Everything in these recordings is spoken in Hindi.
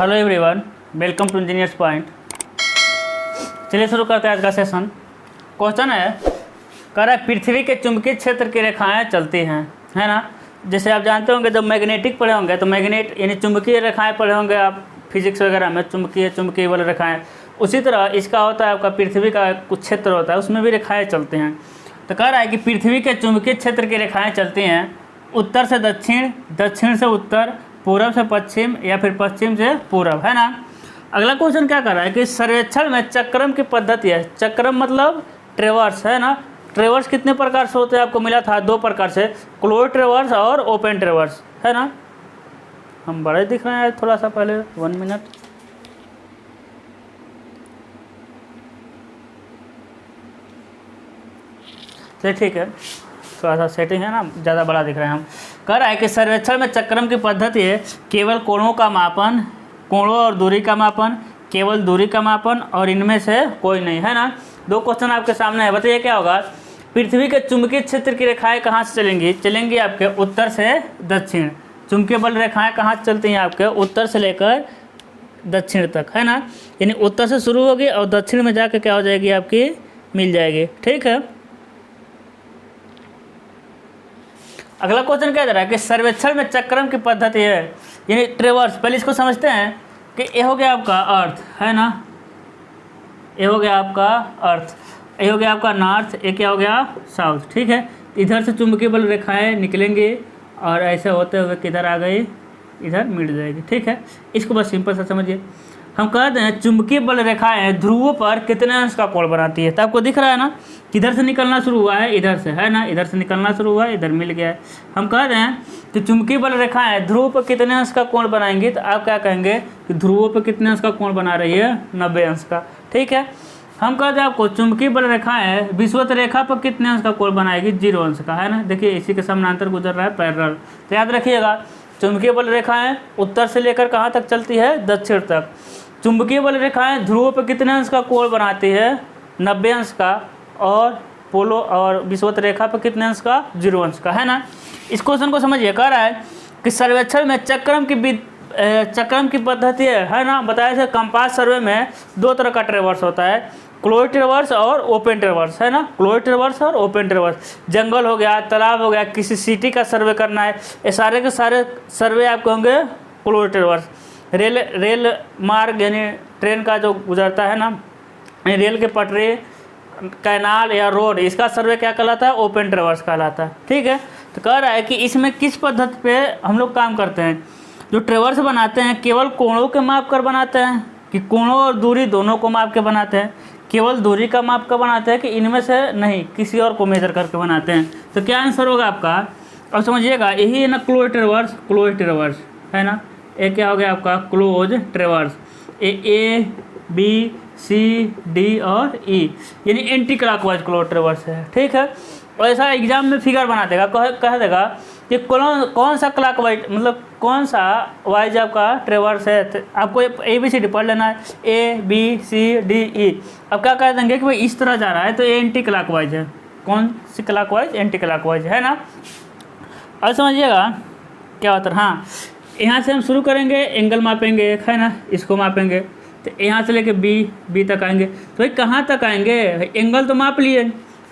Hello everyone, welcome to engineers point. चलिए शुरू करते हैं आज का सेशन। क्वेश्चन है, कह रहा है पृथ्वी के चुंबकीय क्षेत्र की रेखाएं चलती हैं, है ना। जैसे आप जानते होंगे जब मैग्नेटिक पढ़े होंगे तो मैग्नेट यानी चुंबकीय रेखाएं पढ़े होंगे आप फिजिक्स वगैरह में, चुंबकीय वाली रेखाएं। उसी तरह इसका होता है आपका पृथ्वी का कुछ क्षेत्र होता है, उसमें भी रेखाएँ चलती हैं। तो कह रहा है कि पृथ्वी के चुंबकीय क्षेत्र की रेखाएँ चलती हैं उत्तर से दक्षिण, दक्षिण से उत्तर, पूरब से पश्चिम या फिर पश्चिम से पूरब, है ना। अगला क्वेश्चन क्या कर रहा है कि सर्वेक्षण में चक्रम की पद्धति है। चक्रम मतलब ट्रेवर्स, है ना। ट्रेवर्स कितने प्रकार से होते हैं, आपको मिला था 2 प्रकार से, क्लोज ट्रेवर्स और ओपन ट्रेवर्स, है ना। हम बड़े दिख रहे हैं थोड़ा सा, पहले 1 मिनट। चलिए ठीक है, थोड़ा सा सेटिंग है ना, ज़्यादा बड़ा दिख रहे हैं हम। कह रहा है कि सर्वेक्षण में चक्रम की पद्धति है केवल कोणों का मापन, कोणों और दूरी का मापन, केवल दूरी का मापन और इनमें से कोई नहीं, है ना। 2 क्वेश्चन आपके सामने है, बताइए क्या होगा। पृथ्वी के चुंबकीय क्षेत्र की रेखाएं कहाँ से चलेंगी आपके उत्तर से दक्षिण। चुंबकीय बल रेखाएं कहाँ से चलती हैं आपके उत्तर से लेकर दक्षिण तक, है ना। यानी उत्तर से शुरू होगी और दक्षिण में जाकर क्या हो जाएगी आपकी, मिल जाएगी, ठीक है। अगला क्वेश्चन क्या दे रहा है कि सर्वेक्षण में चक्रम की पद्धति है यानी ट्रेवर्स। पहले इसको समझते हैं कि ये हो गया आपका अर्थ, है ना। ये हो गया आपका अर्थ, ये हो गया आपका नॉर्थ, ये क्या हो गया साउथ, ठीक है। इधर से चुंबकीय बल रेखाएं निकलेंगी और ऐसे होते हुए किधर आ गई, इधर मिट जाएगी, ठीक है। इसको बस सिंपल सा समझिए। हम कहते हैं चुंबकीय बल रेखाएं ध्रुवों पर कितने अंश का कोण बनाती है। तो आपको दिख रहा है ना, किधर से निकलना शुरू हुआ है, इधर से, है ना। इधर से निकलना शुरू हुआ है, इधर मिल गया है। हम कहते हैं कि चुंबकीय बल रेखाएं ध्रुव पर कितने अंश का कोण बनाएंगी, तो आप क्या कहेंगे कि ध्रुवों पर कितने अंश का कोण बना रही है, 90 अंश का, ठीक है। हम कहते हैं आपको चुंबकीय बल रेखाएं विषुवत रेखा पर कितने अंश का कोण बनाएगी, 0 अंश का, है ना। देखिए इसी के समानांतर गुजर रहा है पैरेलल। तो याद रखिएगा चुंबकीय बल रेखाएं उत्तर से लेकर कहाँ तक चलती है, दक्षिण तक। चुंबकीय बल रेखाएं ध्रुवों पर कितने अंश का कोण बनाती है, 90 अंश का, और पोलो और विषुवत रेखा पर कितने अंश का, 0 अंश का, है ना। इस क्वेश्चन को समझिए। कह रहा है कि सर्वेक्षण में चक्रम की पद्धति है ना। बताया था कंपास सर्वे में 2 तरह का ट्रेवर्स होता है, क्लोज ट्रेवर्स और ओपन ट्रेवर्स, है ना। क्लोज ट्रेवर्स और ओपन ट्रेवर्स। जंगल हो गया, तालाब हो गया, किसी सिटी का सर्वे करना है, ये सारे के सारे सर्वे आपको होंगे क्लोज ट्रेवर्स। रेल मार्ग यानी ट्रेन का जो गुजरता है ना, रेल के पटरी, कैनाल या रोड, इसका सर्वे क्या कहलाता है, ओपन ट्रेवर्स कहलाता है, ठीक है। तो कह रहा है कि इसमें किस पद्धति पे हम लोग काम करते हैं। जो ट्रेवर्स बनाते हैं केवल कोणों के माप कर बनाते हैं कि कोणों और दूरी दोनों को माप के बनाते हैं, केवल दूरी का माप कर बनाते हैं कि इनमें से नहीं किसी और को मेजर करके बनाते हैं। तो क्या आंसर होगा आपका, अब समझिएगा, यही है ना क्लोज ट्रेवर्स, है ना। ये क्या हो गया आपका close traverse. A B C D और ई यानी एंटी क्लॉकवाइज क्लोज ट्रेवर्स है, ठीक है। और ऐसा एग्जाम में फिगर बना देगा, कह देगा कि कौन सा क्लॉकवाइज मतलब कौन सा वाइज आपका ट्रेवर्स है। तो आपको ABCD पढ़ लेना है, ABCDE। अब क्या कह देंगे कि भाई इस तरह जा रहा है तो ये एंटी क्लॉकवाइज है। कौन सी क्लॉकवाइज, एंटी क्लॉकवाइज, है ना। और समझिएगा क्या होता है। हाँ, यहाँ से हम शुरू करेंगे, एंगल मापेंगे एक, है ना, इसको मापेंगे, तो यहाँ से लेके बी तक आएंगे। तो भाई कहाँ तक आएंगे, एंगल तो माप लिए।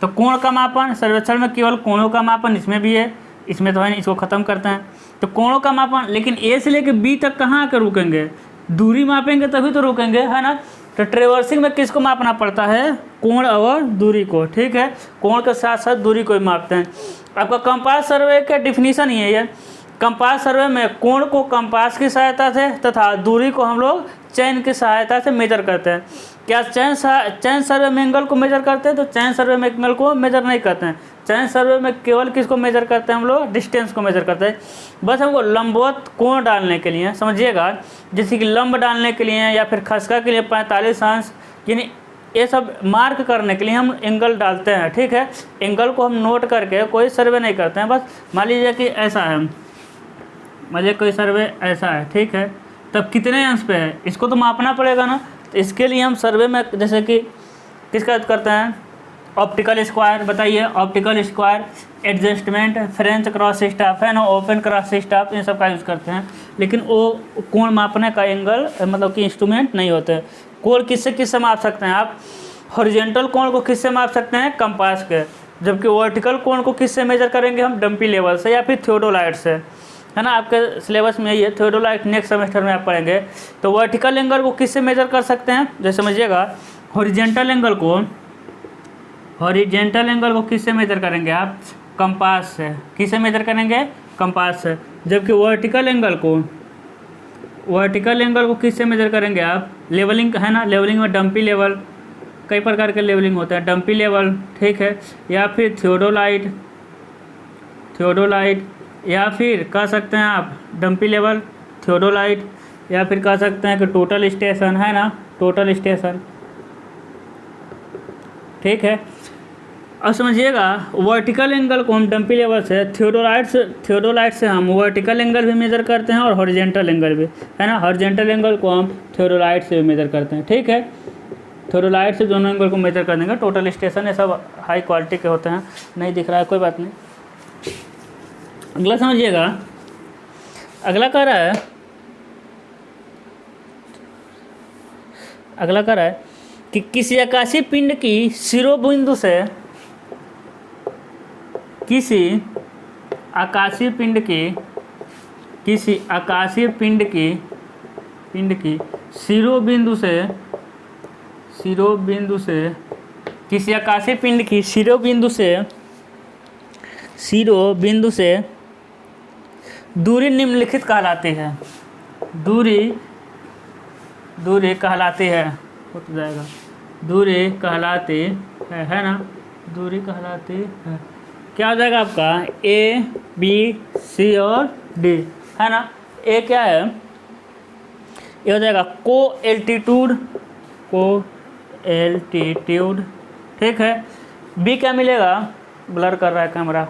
तो कोण का मापन, सर्वेक्षण में केवल कोणों का मापन इसमें भी है, इसमें तो है नहीं, इसको ख़त्म करते हैं। तो कोणों का मापन, लेकिन ए से लेके बी तक कहाँ आकर रुकेंगे, दूरी मापेंगे तभी तो रुकेंगे, है ना। तो ट्रेवर्सिंग में किसको मापना पड़ता है, कोण और दूरी को, ठीक है। कोण के साथ साथ दूरी को ही मापते हैं। आपका कंपास सर्वे का डिफिनीसन ही है ये। कंपास सर्वे में कोण को कंपास की सहायता से तथा दूरी को हम लोग चैन की सहायता से मेजर करते हैं। क्या चैन सर्वे में एंगल को मेजर करते हैं, तो चैन सर्वे में एंगल को मेजर नहीं करते हैं। चैन सर्वे में केवल किसको मेजर करते हैं, हम लोग डिस्टेंस को मेजर करते हैं। बस हमको लंबवत कोण डालने के लिए, समझिएगा, जैसे कि लंब डालने के लिए या फिर खसका के लिए 45 अंश, यानी ये सब मार्क करने के लिए हम एंगल डालते हैं, ठीक है। एंगल को हम नोट करके कोई सर्वे नहीं करते हैं। बस मान लीजिए कि ऐसा है, मुझे कोई सर्वे ऐसा है, ठीक है, तब कितने अंश पे है इसको तो मापना पड़ेगा ना। तो इसके लिए हम सर्वे में जैसे कि किसका करते हैं, ऑप्टिकल स्क्वायर, बताइए optical square, adjustment, French cross staff है ना, ओपन क्रॉस स्टाफ, इन सब का यूज़ करते हैं। लेकिन वो कोण मापने का एंगल मतलब कि इंस्ट्रूमेंट नहीं होते हैं। कोण किससे माप सकते हैं आप? हॉरिजेंटल कोण को किससे माप सकते हैं? कंपास के। जबकि वर्टिकल कोण को किससे मेजर करेंगे हम? डंपी लेवल से या फिर थियोडोलाइट से, है ना। आपके सिलेबस में यही है, थियोडोलाइट नेक्स्ट सेमेस्टर में आप पढ़ेंगे। तो वर्टिकल एंगल को किससे मेजर कर सकते हैं? जैसे समझिएगा, हॉरिजेंटल एंगल को किससे मेजर करेंगे आप? कंपास से। किससे मेजर करेंगे? कंपास से। जबकि वर्टिकल एंगल को किससे मेजर करेंगे आप? लेवलिंग, है ना, लेवलिंग में डंपी लेवल, कई प्रकार के लेवलिंग होते हैं, डंपी लेवल, ठीक है, या फिर थियोडोलाइट, या फिर कह सकते हैं आप डंपी लेवल, थियोडोलाइट, या फिर कह सकते हैं कि टोटल स्टेशन, है ना, टोटल स्टेशन, ठीक है। अब समझिएगा, वर्टिकल एंगल को हम डंपी लेवल से, थियोडोलाइट से हम वर्टिकल एंगल भी मेजर करते हैं और हॉरिजेंटल एंगल भी, है ना। हॉरिजेंटल एंगल को हम थियोडोलाइट से भी मेजर करते हैं, ठीक है। थियोडोलाइट से दोनों एंगल को मेजर कर देंगे। टोटल स्टेशन ये सब हाई क्वालिटी के होते हैं, नहीं दिख रहा है, कोई बात नहीं। अगला समझिएगा, अगला कह रहा है कि किसी आकाशीय पिंड की शिरोबिंदु से, किसी आकाशीय पिंड की शिरोबिंदु से दूरी निम्नलिखित कहलाती है। दूरी कहलाती है, हो तो जाएगा, दूरी कहलाती है ना, दूरी कहलाती है। क्या हो जाएगा आपका? ए, बी, सी और डी, है ना। ए क्या है? ये हो जाएगा को एल्टीट्यूड, ठीक है। बी क्या मिलेगा? ब्लर कर रहा है कैमरा।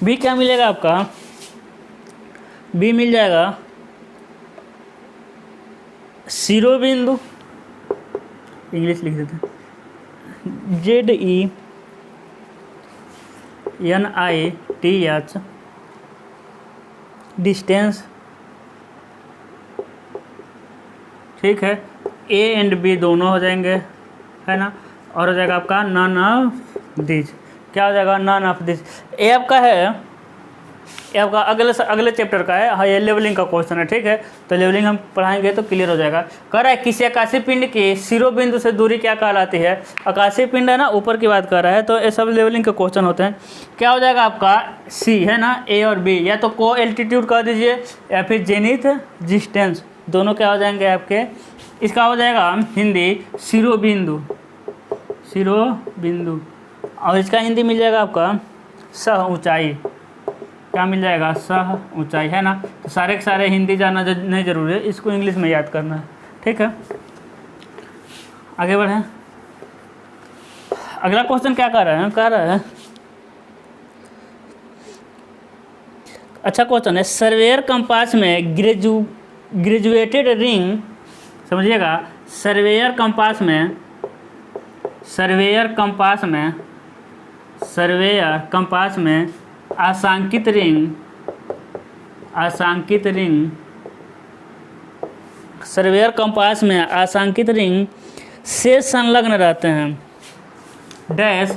बी क्या मिलेगा आपका? बी मिल जाएगा शिरोबिंदु, इंग्लिश लिख देते हैं, ZENITH, डिस्टेंस, ठीक है। ए एंड बी दोनों हो जाएंगे, है ना। और हो जाएगा आपका नन ऑफ दिस। क्या हो जाएगा? None of this. ए आपका है, ये आपका अगले चैप्टर का है, हाँ, ये लेवलिंग का क्वेश्चन है, ठीक है। तो लेवलिंग हम पढ़ाएंगे तो क्लियर हो जाएगा। कह रहा है किसी आकाशीय पिंड की शिरोबिंदु से दूरी क्या कहलाती है? आकाशीय पिंड है ना, ऊपर की बात कर रहा है, तो ये सब लेवलिंग के क्वेश्चन होते हैं। क्या हो जाएगा आपका? सी, है ना, ए और बी, या तो को एल्टीट्यूड कह दीजिए या फिर जेनिथ डिस्टेंस, दोनों क्या हो जाएंगे आपके? इसका हो जाएगा हिंदी शिरोबिंदु, और इसका हिंदी मिल जाएगा आपका सह ऊंचाई। क्या मिल जाएगा? सह ऊंचाई, है ना। तो सारे के सारे हिंदी जानना नहीं जरूरी है, इसको इंग्लिश में याद करना है, ठीक है। आगे बढ़ें। अगला क्वेश्चन क्या कह रहा है? अच्छा क्वेश्चन है। सर्वेयर कंपास में ग्रेजुएटेड रिंग, समझिएगा, सर्वेयर कंपास में आसांकित रिंग, सर्वेयर कंपास में आसांकित रिंग से संलग्न रहते हैं, डैश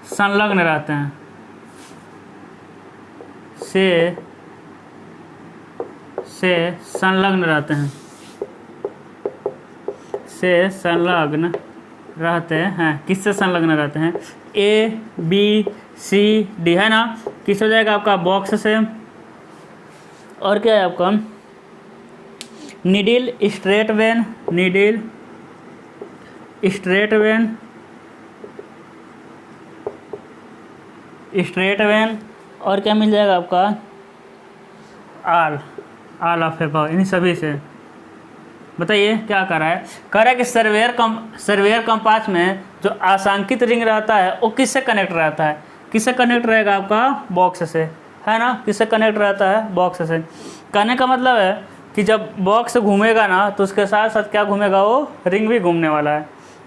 संलग्न रहते हैं, से संलग्न रहते हैं, किससे संलग्न रहते हैं? ए, बी, सी, डी, है ना। किस हो जाएगा आपका? बॉक्स से। और क्या है आपका? नीडल स्ट्रेट वेन, और क्या मिल जाएगा आपका? आल ऑफ एबव, इन सभी से। बताइए क्या कर रहा है? कह रहा है कि सर्वेयर कंपास में जो आसांकित रिंग रहता है वो किससे कनेक्ट रहता है? किससे कनेक्ट रहेगा आपका? बॉक्स से, है ना। किससे कनेक्ट रहता है? बॉक्स से। कहने का मतलब है कि जब बॉक्स घूमेगा ना, तो उसके साथ साथ क्या घूमेगा? वो रिंग भी घूमने वाला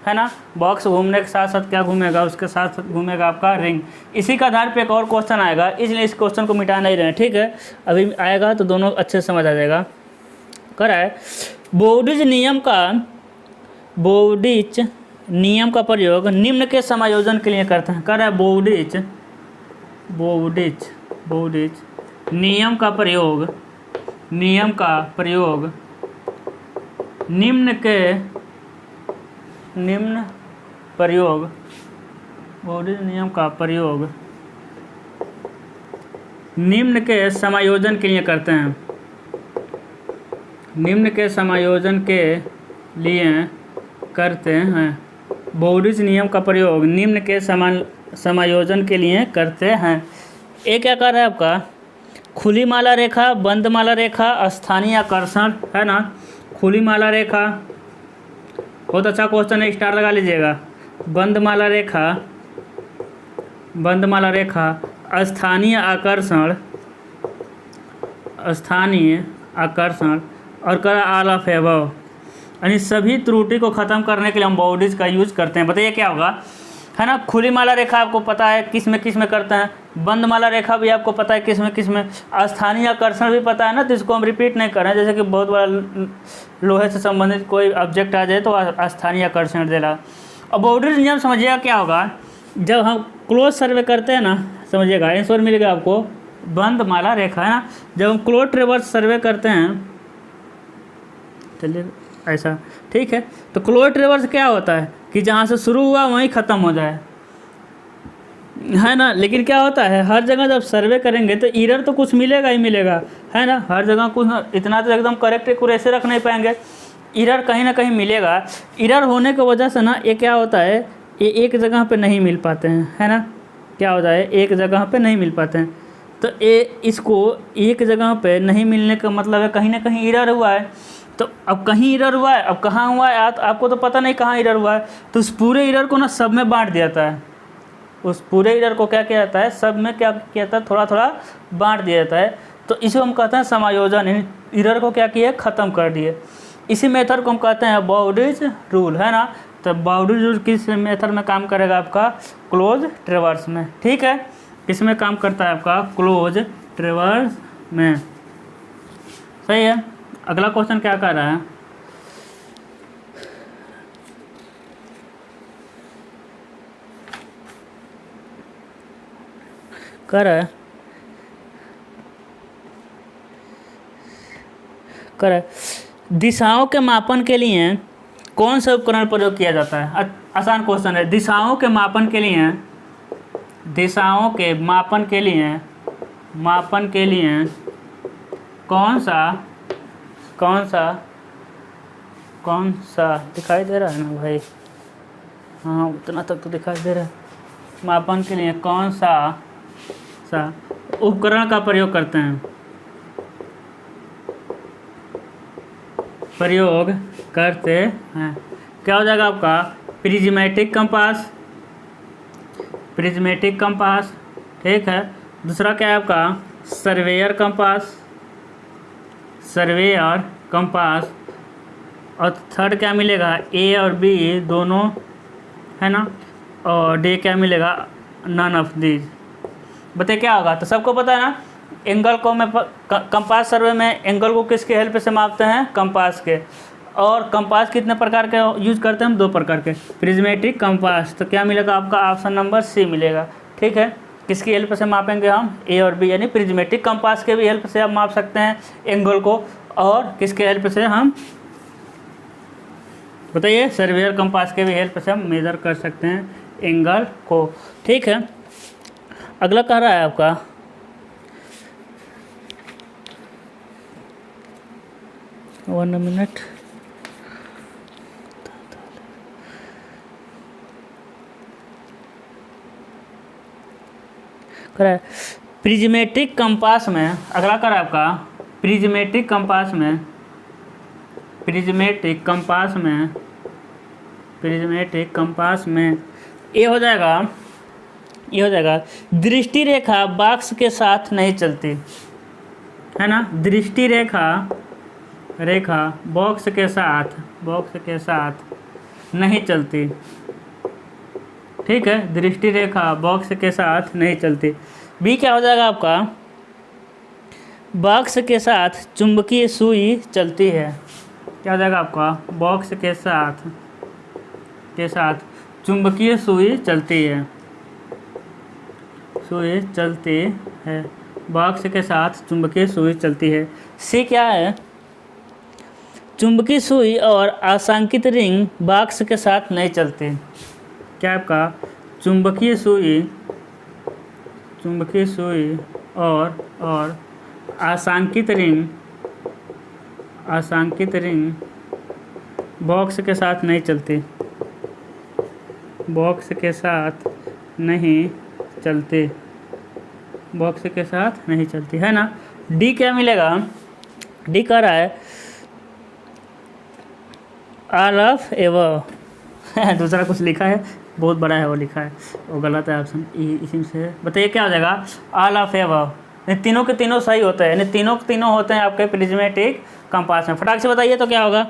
है है ना। बॉक्स घूमने के साथ साथ क्या घूमेगा, उसके साथ साथ घूमेगा आपका रिंग। इसी के आधार पे एक और क्वेश्चन आएगा, इसलिए इस क्वेश्चन को मिटा नहीं रहे हैं, ठीक है। अभी आएगा तो दोनों अच्छे से समझ आ जाएगा। कर है बोर्डिज नियम का प्रयोग निम्न के समायोजन के लिए करते हैं। कर है बोर्डिज नियम का प्रयोग निम्न प्रयोग बोर्डिज नियम का प्रयोग निम्न के समायोजन के लिए करते हैं। निम्न के समायोजन के लिए करते हैं। बोर्डिज नियम का प्रयोग निम्न के समायोजन के लिए करते हैं। ये क्या कर रहा है आपका, खुली माला रेखा, बंद माला रेखा, स्थानीय आकर्षण, है ना। खुली माला रेखा बहुत अच्छा क्वेश्चन है, स्टार लगा लीजिएगा। बंद माला रेखा, स्थानीय आकर्षण और करा ऑल ऑफ एबव, यानी सभी त्रुटि को ख़त्म करने के लिए हम बोर्डिज का यूज करते हैं। बताइए क्या होगा, है ना। खुली माला रेखा आपको पता है किस में करते हैं, बंद माला रेखा भी आपको पता है किस में, स्थानीय आकर्षण भी पता है ना, तो इसको हम रिपीट नहीं कर रहे हैं। जैसे कि बहुत बड़ा लोहे से संबंधित कोई ऑब्जेक्ट आ जाए तो स्थानीय आकर्षण देगा। और बोर्डिज नियम समझिएगा क्या होगा, जब हम क्लोज सर्वे करते हैं ना, समझिएगा आंसर मिलेगा आपको बंद माला रेखा, है ना। जब हम क्लोज ट्रेवर्स सर्वे करते हैं, चलिए ऐसा ठीक है, तो क्लोज ट्रेवर्स क्या होता है कि जहाँ से शुरू हुआ वहीं ख़त्म हो जाए, है ना। लेकिन क्या होता है, हर जगह जब सर्वे करेंगे तो एरर तो कुछ मिलेगा ही मिलेगा, है ना। हर जगह कुछ इतना तो एकदम करेक्ट एक्यूरेसी रख नहीं पाएंगे, एरर कहीं ना कहीं मिलेगा। एरर होने की वजह से ना ये क्या होता है, ये एक जगह पे नहीं मिल पाते हैं, है ना। क्या होता है, एक जगह पे नहीं मिल पाते हैं, तो इसको एक जगह पे नहीं मिलने का मतलब है कहीं ना कहीं एरर हुआ है। तो अब कहीं एरर हुआ है, अब कहाँ हुआ है आपको तो पता नहीं कहाँ एरर हुआ है, तो उस पूरे एरर को ना सब में बांट दिया जाता है। उस पूरे एरर को क्या किया जाता है, सब में क्या किया जाता है, थोड़ा थोड़ा बांट दिया जाता है। तो इसे हम कहते हैं समायोजन, एरर को क्या किया, ख़त्म कर दिए। इसी मेथड को हम कहते हैं बोर्डिज रूल, है ना। तो बोर्डिज रूल किस मेथड में काम करेगा आपका, क्लोज ट्रेवर्स में, ठीक है। किस में काम करता है आपका, क्लोज ट्रेवर्स में, सही है। अगला क्वेश्चन क्या कर रहा है, दिशाओं के मापन के लिए कौन सा उपकरण प्रयोग किया जाता है। आसान क्वेश्चन है। दिशाओं के मापन के लिए कौन सा दिखाई दे रहा है ना भाई, हाँ उतना तक तो दिखाई दे रहा है। मापन के लिए कौन सा उपकरण का प्रयोग करते हैं, क्या हो जाएगा आपका, प्रिज्मेटिक कंपास, ठीक है। दूसरा क्या है आपका, सर्वेयर कंपास, और थर्ड क्या मिलेगा, ए और बी दोनों, है ना। और डे क्या मिलेगा, नन ऑफ दीज। बताइए क्या होगा, तो सबको पता है ना, एंगल को मैं कंपास सर्वे में एंगल को किसके हेल्प से मापते हैं, कंपास के। और कंपास कितने प्रकार के यूज करते हैं हम, 2 प्रकार के, प्रिज्मेटिक कंपास। तो क्या मिलेगा आपका, ऑप्शन नंबर सी मिलेगा, ठीक है। किसकी हेल्प से मापेंगे हम, ए और बी, यानी प्रिज्मेटिक कंपास के भी हेल्प से आप माप सकते हैं एंगल को, और किसके हेल्प से हम, बताइए, सर्वेयर कंपास के भी हेल्प से हम मेजर कर सकते हैं एंगल को, ठीक है। अगला कह रहा है आपका, वन मिनट, प्रिज्मेटिक कंपास में, अगला कर आपका प्रिज्मेटिक कंपास में ये हो जाएगा दृष्टि रेखा बॉक्स के साथ नहीं चलती, है ना। दृष्टि रेखा बॉक्स के साथ नहीं चलती। ठीक है, दृष्टि रेखा बॉक्स के साथ नहीं चलती। बी क्या हो जाएगा आपका, बॉक्स के साथ चुंबकीय सुई चलती है। क्या हो जाएगा आपका, बॉक्स के साथ चुंबकीय सुई चलती है, सुई चलती है, बॉक्स के साथ चुंबकीय सुई चलती है। सी क्या है, चुंबकीय सुई और आसांकित रिंग बॉक्स के साथ नहीं चलते। क्या आपका, चुंबकीय सुई और आसांकित रिंग बॉक्स के साथ नहीं चलते, बॉक्स के साथ नहीं चलते, बॉक्स के साथ नहीं चलती, है ना। डी क्या मिलेगा, डी कह रहा है ऑल ऑफ एबव। दूसरा कुछ लिखा है, बहुत बड़ा है वो लिखा है, वो गलत है ऑप्शन, इसी से बताइए क्या हो जाएगा, ऑल ऑफ एबव। तीनों के तीनों सही होते हैं, यानी तीनों के तीनों होते हैं आपके प्रिज्मेटिक कंपास में। फटाक से बताइए तो क्या होगा,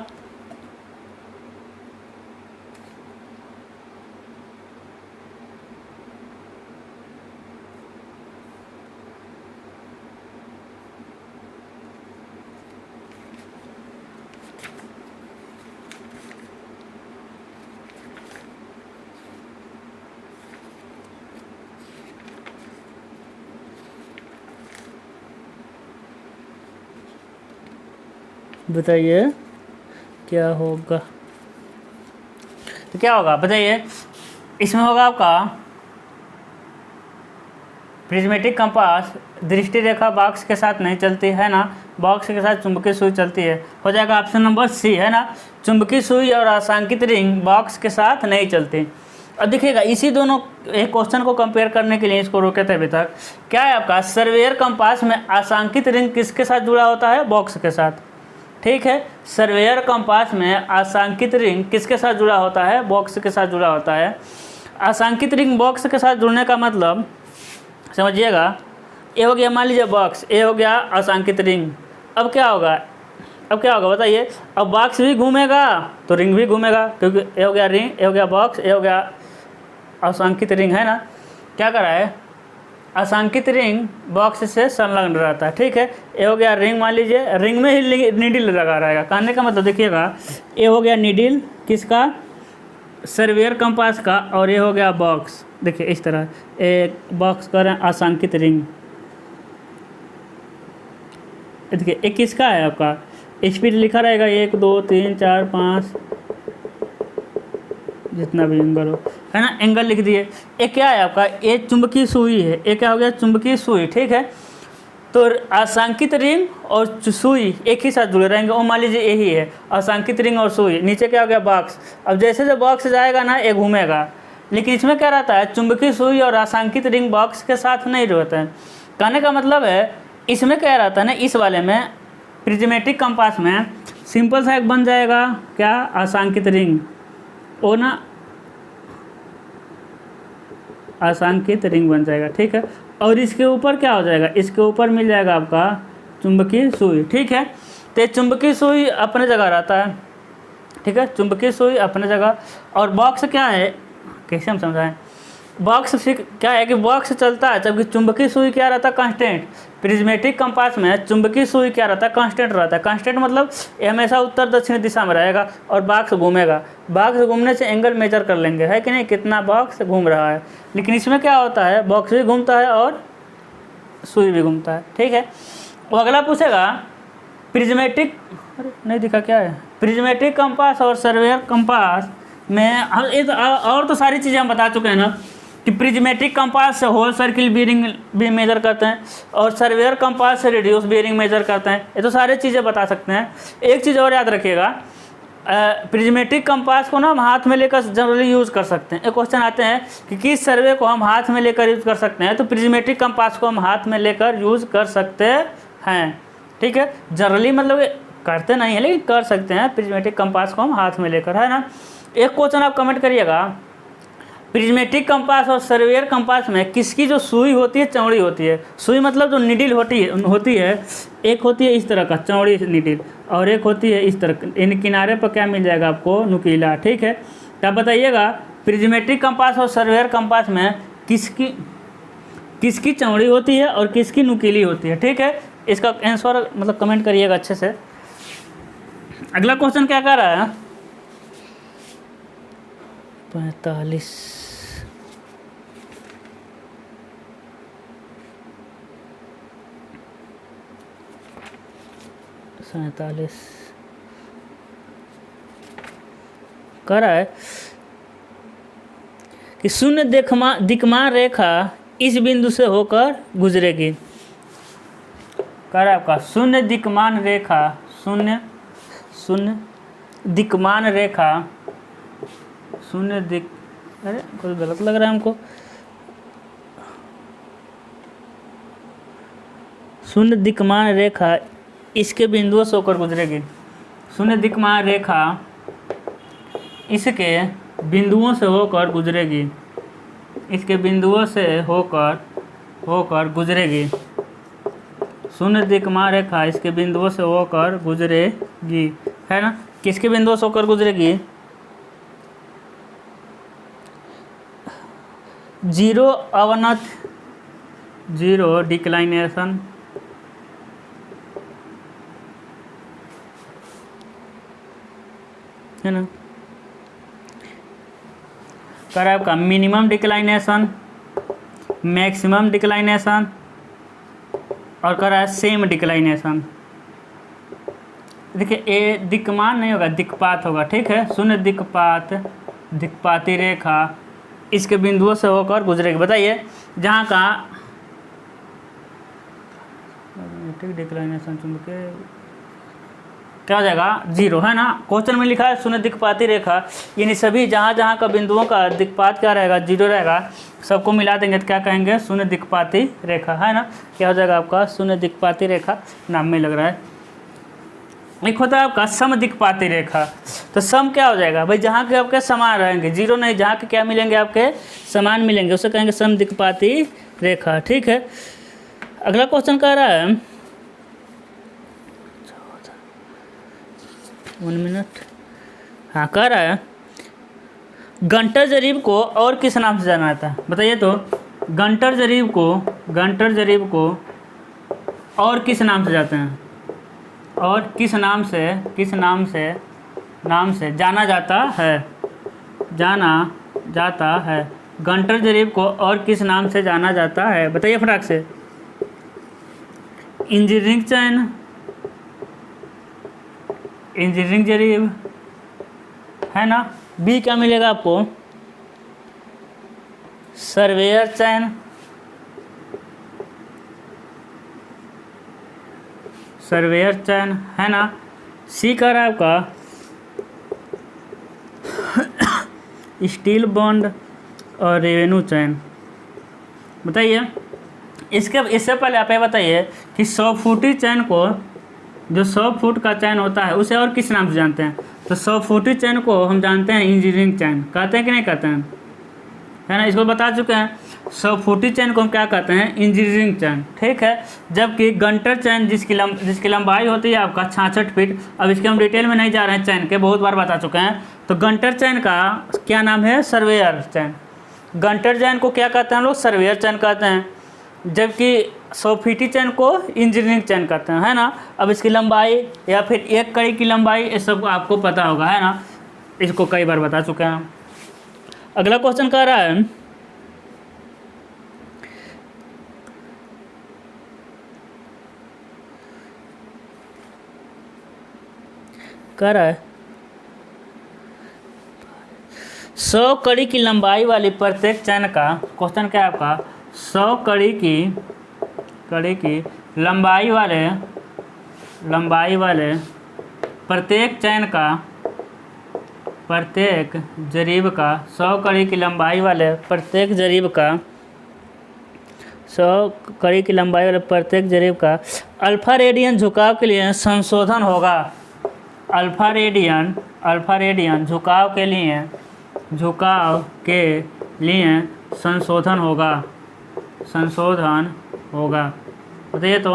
बताइए क्या होगा, तो क्या होगा बताइए, इसमें होगा आपका प्रिज्मेटिक कंपास दृष्टि रेखा बॉक्स के साथ नहीं चलती है ना, बॉक्स के साथ चुंबकीय सुई चलती है। हो जाएगा ऑप्शन नंबर सी, है ना, चुंबकीय सुई और आसांकित रिंग बॉक्स के साथ नहीं चलती। अब देखिएगा इसी दोनों एक क्वेश्चन को कंपेयर करने के लिए इसको रोके थे अभी तक। क्या है आपका, सर्वेयर कंपास में आसांकित रिंग किसके साथ जुड़ा होता है, बॉक्स के साथ। ठीक है, सर्वेयर कंपास में आसांकित रिंग किसके साथ जुड़ा होता है, बॉक्स के साथ जुड़ा होता है। आसांकित रिंग बॉक्स के साथ जुड़ने का मतलब समझिएगा, ये हो गया मान लीजिए बॉक्स, ये हो गया आसांकित रिंग। अब क्या होगा बताइए, अब बॉक्स भी घूमेगा तो रिंग भी घूमेगा, क्योंकि ये हो गया रिंग, ये हो गया बॉक्स, ये हो गया आसांकित रिंग, है ना। क्या कर रहा है, आसांकित रिंग बॉक्स से संलग्न रहता है। ठीक है, ये हो गया रिंग, मान लीजिए रिंग में ही नीडल लगा रहेगा। कहने का मतलब देखिएगा, ये हो गया नीडल किसका, सर्वेयर कंपास का, और ये हो गया बॉक्स। देखिए इस तरह एक बॉक्स कर रहे हैं आसांकित रिंग। देखिए एक किसका है आपका, स्पीड लिखा रहेगा 1 2 3 4 5 जितना भी एंगल हो, है ना, एंगल लिख दिए। एक क्या है आपका, ये चुंबकीय सुई है, एक क्या हो गया, चुंबकीय सुई। ठीक है, तो आसांकित रिंग और सुई एक ही साथ जुड़े रहेंगे, वो मान लीजिए यही है आसांकित रिंग और सुई। नीचे क्या हो गया, बॉक्स। अब जैसे बॉक्स जाएगा ना, ये घूमेगा, लेकिन इसमें क्या रहता है, चुंबकीय सुई और आसांकित रिंग बॉक्स के साथ नहीं रहता है। कहने का मतलब है इसमें क्या रहता है ना, इस वाले में प्रिज्मेटिक कंपास में सिंपल सा एक बन जाएगा क्या, आसांकित रिंग, वो ना आसांकित रिंग बन जाएगा। ठीक है, और इसके ऊपर क्या हो जाएगा, इसके ऊपर मिल जाएगा आपका चुंबकीय सुई। ठीक है, तो चुंबकीय सुई अपने जगह रहता है। ठीक है, चुंबकीय सुई अपने जगह, और बॉक्स क्या है, कैसे हम समझाएं, बॉक्स क्या है कि बॉक्स चलता है, जबकि चुंबकीय सुई क्या रहता है, कांस्टेंट। प्रिज्मेटिक कंपास में चुंबकीय सुई क्या रहता है, कांस्टेंट रहता है। कांस्टेंट मतलब ये हमेशा उत्तर दक्षिण दिशा में रहेगा, और बॉक्स घूमेगा। बॉक्स घूमने से एंगल मेजर कर लेंगे, है कि नहीं, कितना बॉक्स घूम रहा है। लेकिन इसमें क्या होता है, बॉक्स भी घूमता है और सुई भी घूमता है। ठीक है, वो अगला पूछेगा प्रिज्मेटिक, अरे नहीं दिखा क्या है, प्रिज्मेटिक कंपास और सर्वेयर कंपास में हम ये तो और तो सारी चीज़ें हम बता चुके हैं ना, कि प्रिज्मेटिक कंपास से होल सर्किल बीयरिंग भी मेजर करते हैं, और सर्वेयर कंपास से रेडियस बीयरिंग मेजर करते हैं। ये तो सारी चीज़ें बता सकते हैं। एक चीज़ और याद रखिएगा, प्रिज्मेटिक कंपास को ना हम हाथ में लेकर जनरली यूज़ कर सकते हैं। एक क्वेश्चन आते हैं कि किस सर्वे को हम हाथ में लेकर यूज़ कर सकते हैं, तो प्रिज्मेटिक कंपास को हम हाथ में लेकर यूज़ कर सकते हैं। ठीक है, जनरली मतलब करते नहीं है, लेकिन कर सकते हैं प्रिज्मेटिक कंपास को हम हाथ में लेकर, है ना। एक क्वेश्चन आप कमेंट करिएगा, प्रिज्मेटिक कंपास और सर्वेयर कंपास में किसकी जो सुई होती है चौड़ी होती है। सुई मतलब जो नीडल होती है, एक होती है इस तरह का चौड़ी नीडल, और एक होती है इस तरह, इन किनारे पर क्या मिल जाएगा आपको, नुकीला। ठीक है, तब बताइएगा प्रिज्मेटिक कंपास और सर्वेयर कंपास में किसकी चौड़ी होती है और किसकी नुकीली होती है। ठीक है, इसका आंसर मतलब कमेंट करिएगा अच्छे से। अगला क्वेश्चन क्या कह रहा है, 45 47 कह रहा है कि शून्य दिक्मान रेखा इस बिंदु से होकर गुजरेगी। कह रहा है आपका शून्य दिक्मान रेखा, शून्य दिक्मान रेखा, अरे कुछ गलत लग रहा है हमको, शून्य दिक्मान रेखा इसके बिंदुओं से होकर गुजरेगी। शून्य दिक्मान रेखा इसके बिंदुओं से होकर गुजरेगी, इसके बिंदुओं से होकर गुजरेगी। शून्य दिक्मान रेखा इसके बिंदुओं से होकर गुजरेगी, है ना। किसके बिंदुओं से होकर गुजरेगी, जीरो अवनत, जीरो डिक्लाइनेशन, है ना। कर आपका मिनिमम डिक्लाइनेशन, मैक्सिमम डिक्लाइनेशन और कर रहा है सेम डिक्लाइनेशन। देखिए ए दिक्मान नहीं होगा, दिक्पात होगा। ठीक है, शून्य दिक्पाती रेखा इसके बिंदुओं से होकर गुजरेगी। बताइए जहाँ का डिक्लाइनेशन चुन के क्या हो जाएगा, जीरो, है ना। क्वेश्चन में लिखा है शून्य दिक्पाती रेखा, यानी सभी जहाँ का बिंदुओं का दिक्पात क्या रहेगा, जीरो रहेगा। सबको मिला देंगे तो क्या कहेंगे, शून्य दिक्पाती रेखा, है ना। क्या हो जाएगा आपका शून्य दिक्पाती रेखा, नाम में लग रहा है। एक होता है आपका सम दिक्पाती रेखा, तो सम क्या हो जाएगा भाई, जहाँ के आपके समान रहेंगे, जीरो नहीं, जहाँ के क्या मिलेंगे आपके समान मिलेंगे, उसे कहेंगे सम दिक्पाती रेखा। ठीक है, अगला क्वेश्चन कह रहा है 1 मिनट, हाँ, कह रहा है गंटर जरीब को और किस नाम से जाना जाता है। बताइए तो गंटर जरीब को और किस नाम से जाते हैं, और किस नाम से जाना जाता है, गंटर जरीब को और किस नाम से जाना जाता है। बताइए फटाक से। इंजीनियरिंग चैन, इंजीनियरिंग जरीब, है ना। बी क्या मिलेगा आपको, सर्वेयर चैन, है ना। सी का रहा है आपका स्टील बॉन्ड और रेवेन्यू चैन। बताइए इससे पहले आप ये बताइए कि 100 फुटी चैन को, जो 100 फुट का चैन होता है उसे और किस नाम से जानते हैं। तो 100 फुटी चैन को हम जानते हैं इंजीनियरिंग चैन, कहते हैं कि नहीं कहते हैं, है ना। इसको बता चुके हैं। 100 फुटी चैन को हम क्या कहते हैं, इंजीनियरिंग चैन। ठीक है, जबकि गंटर चैन जिसकी लंबाई होती है आपका 66 फीट, अब इसके हम डिटेल में नहीं जा रहे हैं, चैन के बहुत बार बता चुके हैं। तो गंटर चैन का क्या नाम है, सर्वेयर चैन। गंटर चैन को क्या कहते हैं हम लोग, सर्वेयर चैन कहते हैं, जबकि 100 फीटी चैन को इंजीनियरिंग चैन कहते हैं, है ना। अब इसकी लंबाई या फिर एक कड़ी की लंबाई, ये सब आपको पता होगा, है ना, इसको कई बार बता चुके हैं। अगला क्वेश्चन कह रहा है कह रहा है 100 कड़ी की लंबाई वाली प्रत्येक चैन का, क्वेश्चन क्या है आपका, 100 कड़ी की लंबाई वाले प्रत्येक चैन का, प्रत्येक जरीब का, 100 कड़ी की लंबाई वाले प्रत्येक जरीब का, 100 कड़ी की लंबाई वाले प्रत्येक जरीब का अल्फा रेडियन झुकाव के लिए संशोधन होगा। अल्फा रेडियन झुकाव के लिए संशोधन होगा। बताइए तो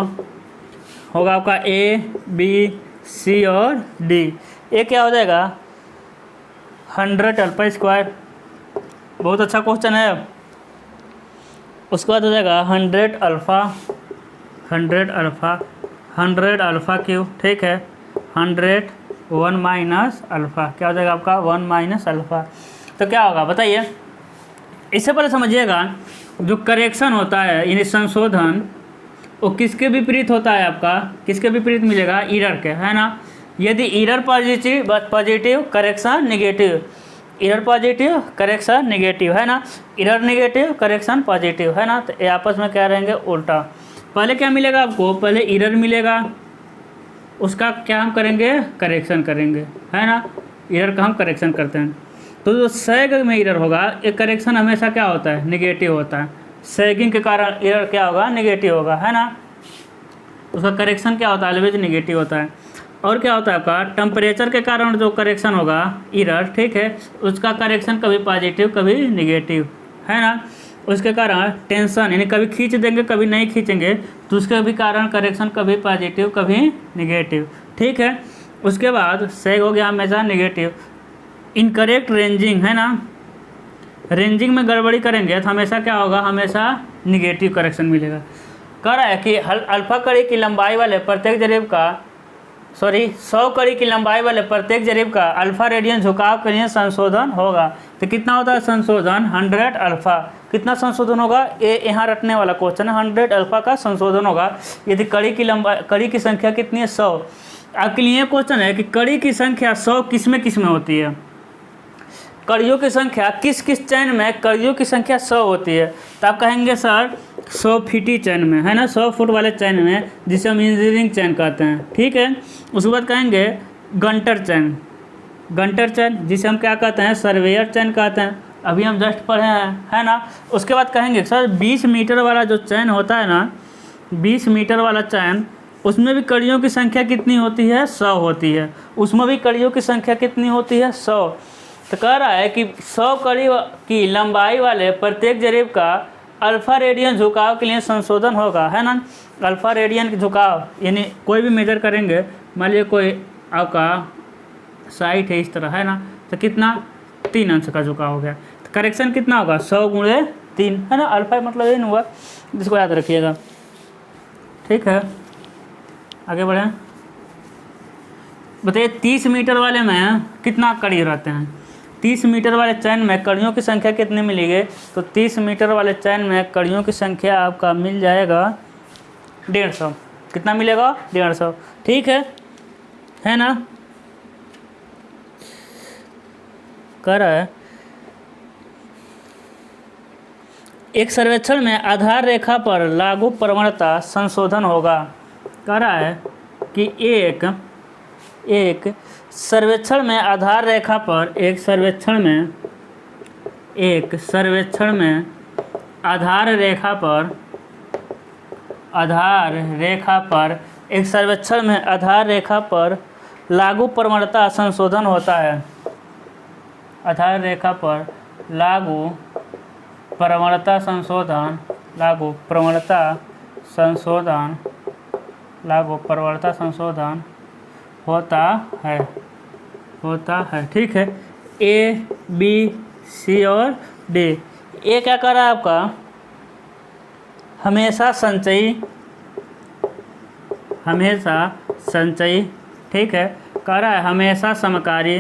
होगा आपका A, B, C और D। ये क्या हो जाएगा, 100 अल्फा स्क्वायर, बहुत अच्छा क्वेश्चन है। उसके बाद हो जाएगा 100 अल्फ़ा 100 अल्फ़ा क्यूब, ठीक है। 100 1 माइनस अल्फ़ा, क्या हो जाएगा आपका 1 माइनस अल्फ़ा। तो क्या होगा बताइए। इससे पहले समझिएगा, जो करेक्शन होता है यानी संशोधन, वो किसके विपरीत होता है आपका, किसके विपरीत मिलेगा, एरर के, है ना। यदि error positive correction negative, error positive correction negative, है ना, एरर नेगेटिव करेक्शन पॉजिटिव, है ना। तो ये आपस में क्या रहेंगे, उल्टा। पहले क्या मिलेगा आपको, पहले एरर मिलेगा, उसका क्या हम करेंगे, करेक्शन करेंगे, है ना। एरर का हम करेक्शन करते हैं। तो जो सैग में एरर होगा, एक करेक्शन हमेशा क्या होता है, नेगेटिव होता है। सैगिंग के कारण एरर क्या होगा, नेगेटिव होगा, है ना। उसका करेक्शन क्या होता है, ऑलवेज नेगेटिव होता है। और क्या होता है आपका, टेम्परेचर के कारण जो करेक्शन होगा एरर, ठीक है, उसका करेक्शन कभी पॉजिटिव कभी नेगेटिव, है ना। उसके कारण टेंशन यानी कभी खींच देंगे कभी नहीं खींचेंगे, तो उसके भी कारण करेक्शन कभी पॉजिटिव कभी नेगेटिव, ठीक है। उसके बाद सैग हो गया हमेशा नेगेटिव। इनकरेक्ट रेंजिंग, है ना, रेंजिंग में गड़बड़ी करेंगे तो हमेशा क्या होगा, हमेशा निगेटिव करेक्शन मिलेगा। कह रहा है कि अल्फा कड़ी की लंबाई वाले प्रत्येक जरीब का 100 कड़ी की लंबाई वाले प्रत्येक जरीब का अल्फा रेडियन झुकाव के लिए संशोधन होगा। तो कितना होता है संशोधन, 100 अल्फा। कितना संशोधन होगा, ये यहाँ रटने वाला क्वेश्चन है, 100 अल्फा का संशोधन होगा यदि कड़ी की संख्या कितनी है, 100। आपके लिए क्वेश्चन है कि कड़ी की संख्या 100 किस में होती है, कड़ियों की संख्या किस किस चैन में कड़ियों की संख्या 100 होती है। तो आप कहेंगे सर 100 फीटी चैन में, है ना, 100 फुट वाले चैन में, जिसे हम इंजीनियरिंग चैन कहते हैं, ठीक है। उसके बाद कहेंगे गंटर चैन, जिसे हम क्या कहते हैं, सर्वेयर चैन कहते हैं, अभी हम जस्ट पढ़े हैं, है ना। उसके बाद कहेंगे सर 20 मीटर वाला जो चैन होता है ना, 20 मीटर वाला चैन, उसमें भी कड़ियों की संख्या कितनी होती है, 100 होती है। उसमें भी कड़ियों की संख्या कितनी होती है, 100। तो कह रहा है कि 100 कड़ी की लंबाई वाले प्रत्येक जरीब का अल्फा रेडियन झुकाव के लिए संशोधन होगा, है ना। अल्फा रेडियन की झुकाव यानी कोई भी मेजर करेंगे, मान लीजिए कोई आपका साइट है इस तरह, है ना, तो कितना 3 अंश का झुकाव हो गया। तो करेक्शन कितना होगा, 100 गुणे 3, है ना। अल्फा मतलब ये नहीं हुआ, जिसको याद रखिएगा, ठीक है। आगे बढ़ें, बताइए 30 मीटर वाले में कितना कड़ी रहते हैं। 30 मीटर वाले चैन में कड़ियों की संख्या कितनी मिलेगी, तो 30 मीटर वाले चैन में कड़ियों की संख्या आपका मिल जाएगा 150। कितना मिलेगा, 150, ठीक है ना। कह रहा है एक सर्वेक्षण में आधार रेखा पर लागू प्रवणता संशोधन होगा। कह रहा है कि एक सर्वेक्षण में आधार रेखा पर एक सर्वेक्षण में आधार रेखा पर लागू प्रवणता संशोधन होता है। आधार रेखा पर लागू प्रवणता संशोधन होता है, ठीक है। ए बी सी और डी। ए क्या कर रहा है आपका, हमेशा संचयी, ठीक है। कह रहा है हमेशा समकारी,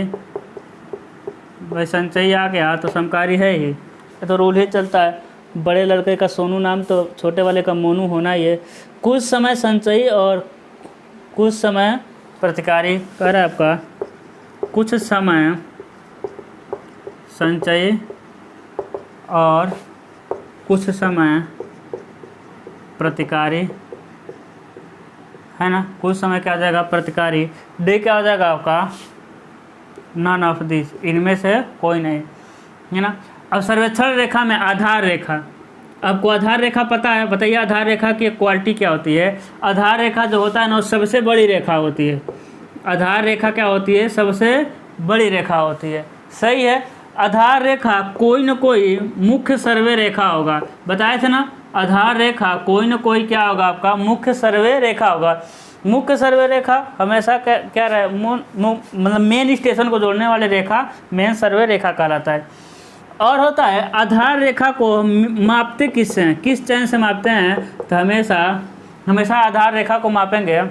भाई संचयी आ गया तो समकारी है ही, ये तो रूल ही चलता है। बड़े लड़के का सोनू नाम तो छोटे वाले का मोनू होना ही है। कुछ समय संचयी और कुछ समय प्रतिकारी। कह रहा है आपका कुछ समय संचयी और कुछ समय प्रतिकारी, है ना। कुछ समय क्या आ जाएगा, प्रतिकारी। डे क्या हो जाएगा आपका, नन ऑफ दिस, इनमें से कोई नहीं, है ना। अब सर्वेक्षण रेखा में आधार रेखा, आपको आधार रेखा पता है, बताइए आधार रेखा की क्वालिटी क्या होती है। आधार रेखा जो होता है ना, वो सबसे बड़ी रेखा होती है। आधार रेखा क्या होती है, सबसे बड़ी रेखा होती है, सही है। आधार रेखा कोई न कोई मुख्य सर्वे रेखा होगा, बताए थे ना। आधार रेखा कोई न कोई क्या होगा, आपका मुख्य सर्वे रेखा होगा। मुख्य सर्वे रेखा हमेशा क्या रहे, मतलब मेन स्टेशन को जोड़ने वाली रेखा मेन सर्वे रेखा कहलाता है। और होता है आधार रेखा को मापते किससे हैं, किस चैन से मापते हैं, तो हमेशा आधार रेखा को मापेंगे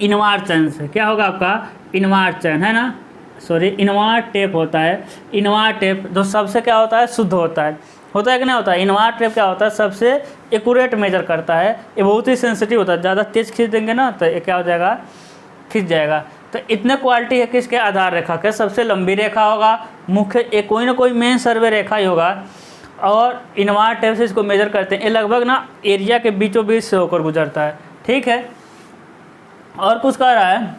इनवार चैन से। क्या होगा आपका, इनवार चैन है ना, सॉरी इनवार टेप होता है। इनवार टेप जो सबसे क्या होता है, शुद्ध होता है कि नहीं होता है। इनवार टेप क्या होता है, सबसे एक्यूरेट मेजर करता है। ये बहुत ही सेंसिटिव होता है, ज़्यादा तेज खींच देंगे ना तो ये क्या हो जाएगा, खींच जाएगा। तो इतने क्वालिटी है किसके, आधार रेखा के। सबसे लंबी रेखा होगा, मुख्य कोई ना कोई मेन सर्वे रेखा ही होगा, और इनवार टेप से इसको मेजर करते हैं। ये लगभग ना एरिया के बीचों बीच से होकर गुजरता है, ठीक है। और कुछ कह रहा है,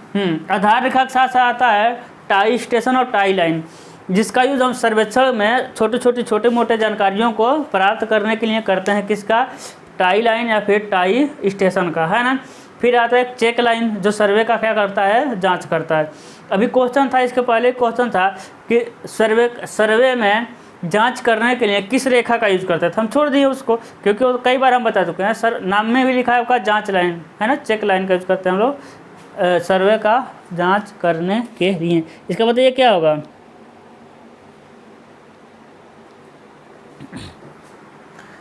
आधार रेखा के साथ साथ आता है टाई स्टेशन और टाई लाइन, जिसका यूज हम सर्वेक्षण में छोटे मोटे जानकारियों को प्राप्त करने के लिए करते हैं। किसका, टाई लाइन या फिर टाई स्टेशन का, है ना। फिर आता है चेक लाइन, जो सर्वे का क्या करता है, जांच करता है। अभी क्वेश्चन था, इसके पहले क्वेश्चन था कि सर्वे में जांच करने के लिए किस रेखा का यूज करते थे। हम छोड़ दिए उसको, क्योंकि वो कई बार हम बता चुके हैं। सर नाम में भी लिखा है आपका जांच लाइन, है ना, चेक लाइन का यूज करते हैं हम लोग सर्वे का जांच करने के लिए। इसका मतलब ये क्या होगा,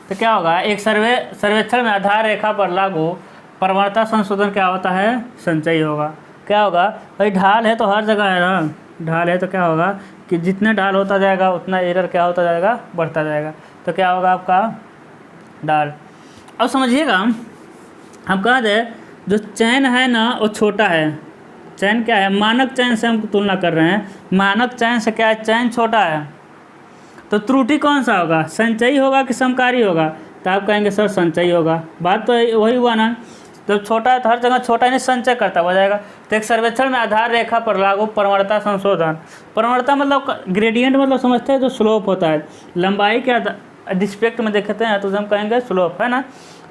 तो क्या होगा, एक सर्वेक्षण में आधार रेखा पर लागू प्रवणता संशोधन क्या होता है, संचयी होगा। क्या होगा भाई, ढाल है तो हर जगह है ना, ढाल है तो क्या होगा कि जितने ढाल होता जाएगा उतना एरर क्या होता जाएगा, बढ़ता जाएगा। तो क्या होगा आपका ढाल। अब समझिएगा, हम कह दें जो चैन है ना वो छोटा है। चैन क्या है, मानक चैन से हम तुलना कर रहे हैं। मानक चैन से क्या है, चैन छोटा है, तो त्रुटि कौन सा होगा, संचयी होगा कि समकारी होगा। तो आप कहेंगे सर संचयी होगा। बात तो वही हुआ ना, जब छोटा है तो हर जगह छोटा ही नहीं संचय करता हो जाएगा। तो एक सर्वेक्षण में आधार रेखा पर लागू प्रवणता संशोधन, प्रवणता मतलब ग्रेडियंट, मतलब समझते हैं जो स्लोप होता है, लंबाई के डिस्पेक्ट में देखते हैं तो हम कहेंगे स्लोप, है ना।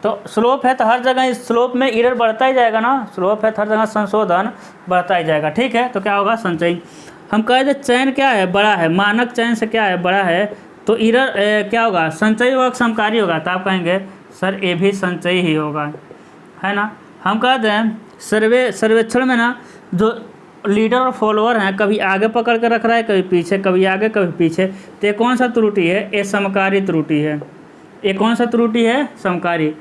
तो स्लोप है तो हर जगह इस स्लोप में एरर बढ़ता ही जाएगा ना, स्लोप है तो हर जगह संशोधन बढ़ता ही जाएगा, ठीक है। तो क्या होगा, संचयी। हम कहे थे चैन क्या है, बड़ा है, मानक चैन से क्या है, बड़ा है, तो एरर क्या होगा, संचयी होगा, समकारी होगा। तो आप कहेंगे सर ये भी संचयी ही होगा, है ना। हम कहते हैं सर्वेक्षण में ना जो लीडर और फॉलोअर हैं, कभी आगे पकड़ कर रख रहा है, कभी पीछे, कभी आगे कभी पीछे। तो ये कौन सा त्रुटि है, ये समकारी त्रुटि है। ये कौन सा त्रुटि है, समकारी।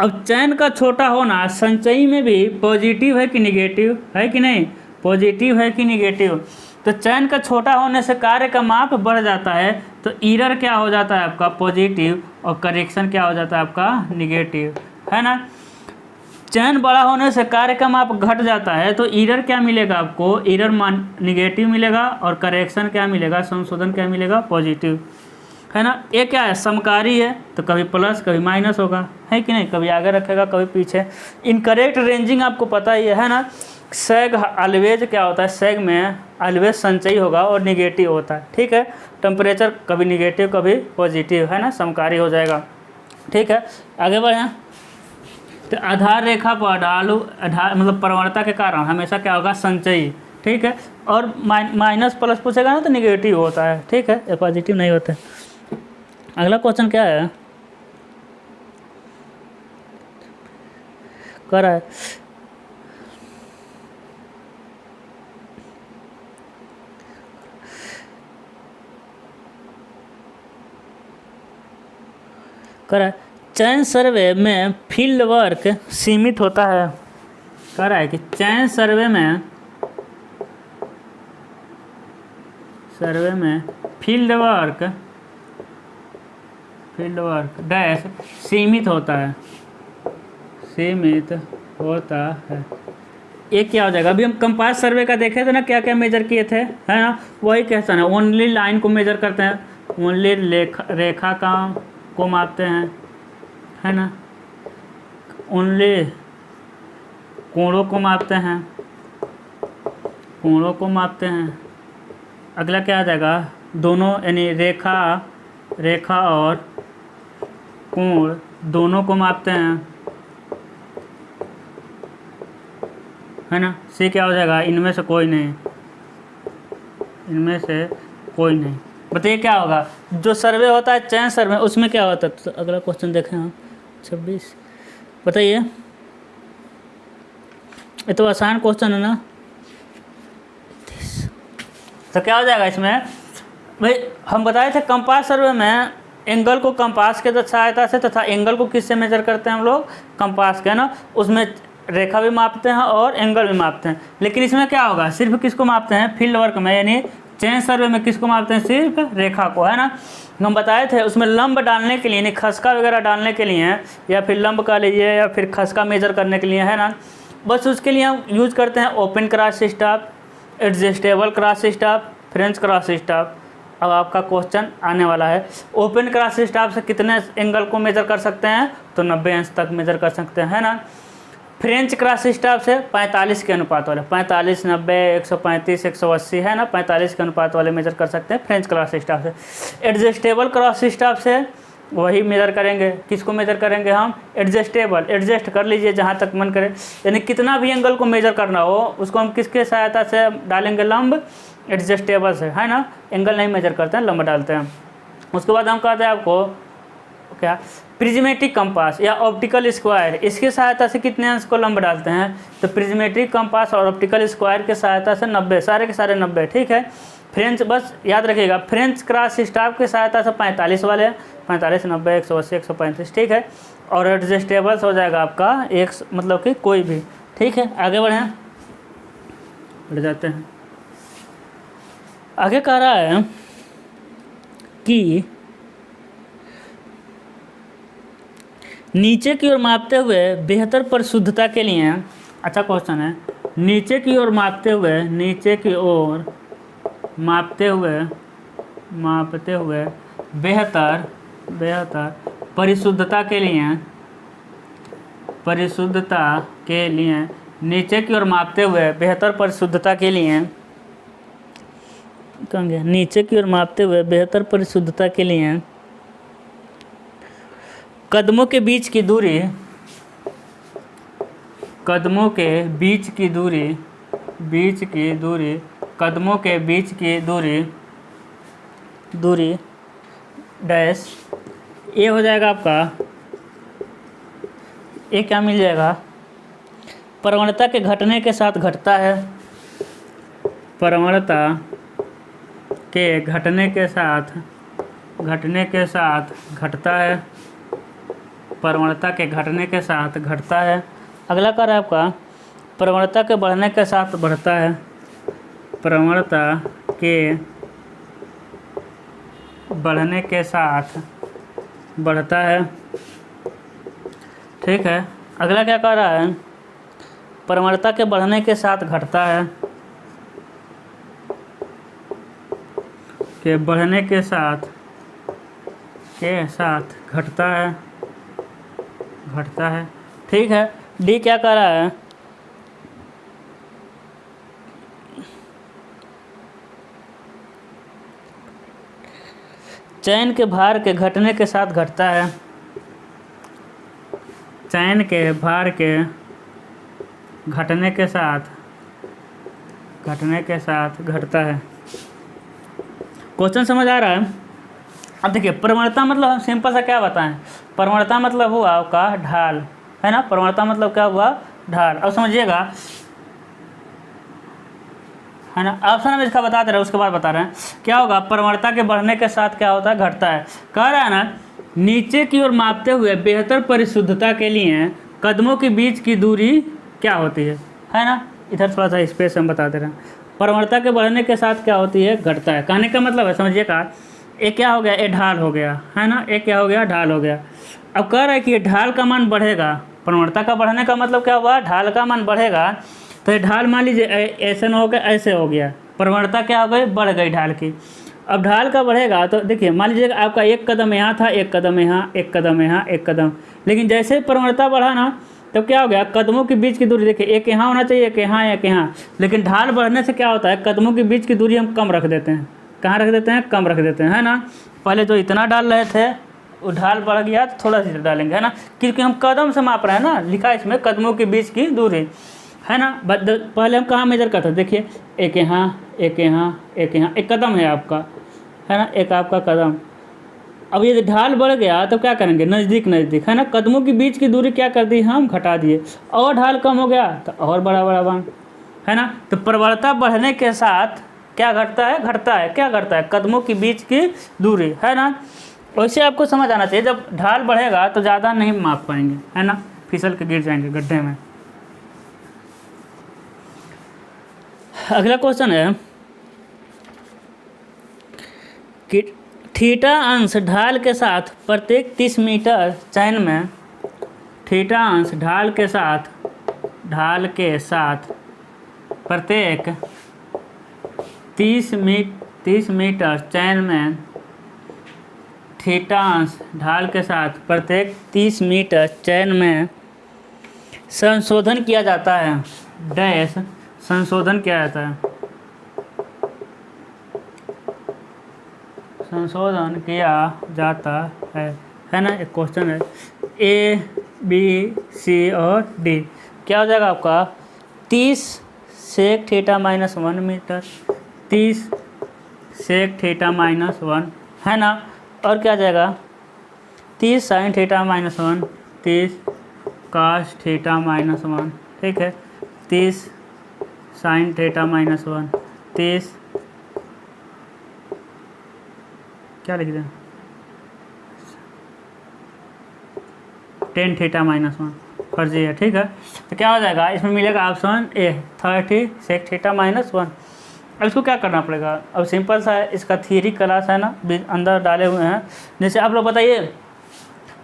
अब चैन का छोटा होना संचयी में भी पॉजिटिव है कि निगेटिव है कि नहीं, पॉजिटिव है कि निगेटिव। तो चैन का छोटा होने से कार्य का माप बढ़ जाता है, तो एरर क्या हो जाता है आपका, पॉजिटिव, और करेक्शन क्या हो जाता है आपका, निगेटिव, है ना। चैन बड़ा होने से कार्य का माप घट जाता है, तो एरर क्या मिलेगा आपको, एरर निगेटिव मिलेगा, और करेक्शन क्या मिलेगा, संशोधन क्या मिलेगा, पॉजिटिव, है ना। ये क्या है, समकारी है, तो कभी प्लस कभी माइनस होगा, है कि नहीं, कभी आगे रखेगा कभी पीछे। इनकरेक्ट रेंजिंग आपको पता ही है ना। सैग ऑलवेज क्या होता है, सैग में ऑलवेज संचयी होगा और निगेटिव होता है, ठीक है। टेम्परेचर कभी निगेटिव कभी पॉजिटिव, है ना, समकारी हो जाएगा, ठीक है। आगे बढ़ें, तो आधार रेखा पर आधार मतलब प्रवणता के कारण हमेशा क्या होगा, संचयी, ठीक है। और माइनस प्लस पूछेगा ना तो निगेटिव होता है, ठीक है, पॉजिटिव नहीं होता है। अगला क्वेश्चन क्या है, कर रहा है चैन सर्वे में फील्ड वर्क सीमित होता है। कह रहा है कि चैन सर्वे में फील्ड वर्क डैश सीमित होता है, ये क्या हो जाएगा। अभी हम कंपास सर्वे का देखे थे ना, क्या क्या मेजर किए थे, है ना, वही क्वेश्चन है। ओनली लाइन को मेजर करते हैं, ओनली रेखा को मापते हैं, है ना, ओनली कोणों को मापते हैं, अगला क्या आ जाएगा, दोनों यानी रेखा और कोण दोनों को मापते हैं, है ना। से क्या हो जाएगा, इनमें से कोई नहीं, बताइए क्या होगा। जो सर्वे होता है चैन सर्वे, उसमें क्या होता है। तो अगला क्वेश्चन देखें हम 26, बताइए। ये तो आसान क्वेश्चन है ना। तो क्या हो जाएगा इसमें भाई, हम बताए थे कंपास सर्वे में एंगल को कंपास के सहायता से तथा एंगल को किससे मेजर करते हैं हम लोग, कंपास के ना, उसमें रेखा भी मापते हैं और एंगल भी मापते हैं। लेकिन इसमें क्या होगा, सिर्फ किसको मापते हैं, फील्ड वर्क में यानी चेन सर्वे में किसको मापते हैं, सिर्फ रेखा को, है ना। हम बताए थे उसमें लंब डालने के लिए यानी खसका वगैरह डालने के लिए या फिर लंब का लीजिए या फिर खसका मेजर करने के लिए, है ना, बस उसके लिए हम यूज करते हैं open cross staff, adjustable cross staff, French cross staff. अब आपका क्वेश्चन आने वाला है, ओपन क्रॉस स्टाफ से कितने एंगल को मेजर कर सकते हैं, तो 90 अंश तक मेजर कर सकते हैं, है ना। फ्रेंच क्रॉस स्टाफ से 45 के अनुपात वाले, 45, 90, 135, 180, है ना, 45 के अनुपात वाले मेजर कर सकते हैं फ्रेंच क्रॉस स्टाफ से। एडजस्टेबल क्रॉस स्टाफ से वही मेजर करेंगे, किसको मेजर करेंगे हम, एडजस्टेबल, एडजस्ट कर लीजिए जहाँ तक मन करे, यानी कितना भी एंगल को मेजर करना हो उसको हम किसके सहायता से डालेंगे, लंब, एडजस्टेबल से, है ना, एंगल नहीं मेजर करते हैं, लंब डालते हैं। उसके बाद हम कहते हैं आपको क्या, प्रिज्मेटिक कंपास या ऑप्टिकल स्क्वायर, इसकी सहायता से कितने अंश को लंब डालते हैं, तो प्रिज्मेटिक कंपास और ऑप्टिकल स्क्वायर के सहायता से 90, सारे के सारे 90, ठीक है। फ्रेंच, बस याद रखिएगा, फ्रेंच क्रॉस स्टाफ की सहायता से 45 वाले, 45, 90, 180, 135, ठीक है। और एडजस्टेबल्स हो जाएगा आपका एक, मतलब कि कोई भी, ठीक है। आगे बढ़ें, बढ़ जाते हैं। आगे कह रहा है कि नीचे की ओर मापते हुए बेहतर परिशुद्धता के लिए, अच्छा क्वेश्चन है, नीचे की ओर मापते हुए, नीचे की ओर मापते हुए बेहतर परिशुद्धता के लिए, नीचे की ओर मापते हुए बेहतर परिशुद्धता के लिए, कहेंगे नीचे की ओर मापते हुए बेहतर परिशुद्धता के लिए कदमों के बीच की दूरी, कदमों के बीच की दूरी डैश, ये हो जाएगा आपका, ये क्या मिल जाएगा, प्रवणता के घटने के साथ घटता है, प्रवणता के घटने के साथ घटता है, प्रवणता के घटने के साथ घटता है। अगला कार्य आपका प्रवणता के बढ़ने के साथ बढ़ता है, प्रवणता के बढ़ने के साथ बढ़ता है, ठीक है। अगला क्या कह रहा है, प्रवणता के बढ़ने के साथ घटता है, के बढ़ने के साथ घटता है, ठीक है। डी क्या कह रहा है, चैन के भार के घटने के साथ घटता है, चैन के भार के घटने के साथ घटता है। क्वेश्चन समझ आ रहा है। अब देखिए, प्रवणता मतलब हम सिंपल सा क्या बताएं, प्रवणता मतलब हुआ आपका ढाल, है ना, प्रवणता मतलब क्या हुआ, ढाल। अब समझिएगा, है ना, ऑप्शन हम इसका बता दे रहे हैं, उसके बाद बता रहे हैं क्या होगा, प्रवणता के बढ़ने के साथ क्या होता है, घटता है। कह रहा है ना, नीचे की ओर मापते हुए बेहतर परिशुद्धता के लिए कदमों के बीच की दूरी क्या होती है ना, इधर थोड़ा सा स्पेस हम बता दे रहे हैं। प्रवणता के बढ़ने के साथ क्या होती है, घटता है। कहने का मतलब है, समझिएगा, एक क्या हो गया, ये ढाल हो गया, है ना, एक क्या हो गया, ढाल हो गया। अब कह रहा है कि ये ढाल का मान बढ़ेगा, प्रवणता का बढ़ने का मतलब क्या हुआ, ढाल का मान बढ़ेगा। तो ये ढाल मान लीजिए ऐसे न हो गया, ऐसे हो गया, प्रवणता क्या हो गई, बढ़ गई ढाल की। अब ढाल का बढ़ेगा तो देखिए, मान लीजिए आपका एक कदम यहाँ था, एक कदम यहाँ, एक कदम यहाँ, एक कदम, लेकिन जैसे प्रवणता बढ़ा ना, तब क्या हो गया, कदमों के बीच की दूरी, देखिए एक यहाँ होना चाहिए, एक यहाँ, एक यहाँ, लेकिन ढाल बढ़ने से क्या होता है, कदमों के बीच की दूरी हम कम रख देते हैं। कहाँ रख देते हैं, कम रख देते हैं, है ना। पहले जो इतना डाल रहे थे वो ढाल बढ़ गया तो थोड़ा सा डालेंगे, है ना, क्योंकि हम कदम से माप रहे हैं ना, लिखा है इसमें कदमों के बीच की दूरी, है ना। पहले हम कहाँ मेजर करते हैं, देखिए एक यहाँ, एक यहाँ, एक यहाँ, एक कदम है आपका, है ना, एक आपका कदम, अब यदि ढाल बढ़ गया तो क्या करेंगे, नज़दीक नज़दीक, है ना, कदमों के बीच की दूरी क्या कर दी हम, घटा दिए। और ढाल कम हो गया तो और बड़ा बड़ा बन, है ना। तो प्रवणता बढ़ने के साथ क्या घटता है, घटता है, क्या घटता है, कदमों के बीच की दूरी, है ना। वैसे आपको समझ आना चाहिए, जब ढाल बढ़ेगा तो ज़्यादा नहीं माप पाएंगे, है ना, फिसल के गिर जाएंगे गड्ढे में। अगला क्वेश्चन है कि थीटा अंश ढाल के साथ प्रत्येक 30 मीटर चयन में, थीटा अंश ढाल के साथ प्रत्येक 30 मीटर चयन में, थीटा अंश ढाल के साथ प्रत्येक 30 मीटर चयन में संशोधन किया जाता है, डैश संशोधन किया जाता है, संशोधन किया जाता है ना। एक क्वेश्चन है ए बी सी और डी, क्या हो जाएगा आपका 30 sec theta minus 1 metre, 30 sec theta minus 1, है ना। और क्या आ जाएगा 30 साइन थीटा माइनस 1, 30 काश थीटा माइनस 1, ठीक है, 30 साइन थीटा माइनस 1, 30 क्या लिख दें, टेन थीटा माइनस 1, फर्जी है, ठीक है। तो क्या हो जाएगा, इसमें मिलेगा option A 30 sec theta minus 1। अब इसको क्या करना पड़ेगा, अब सिंपल सा है, इसका थियरी क्लास है ना, अंदर डाले हुए हैं। जैसे आप लोग बताइए,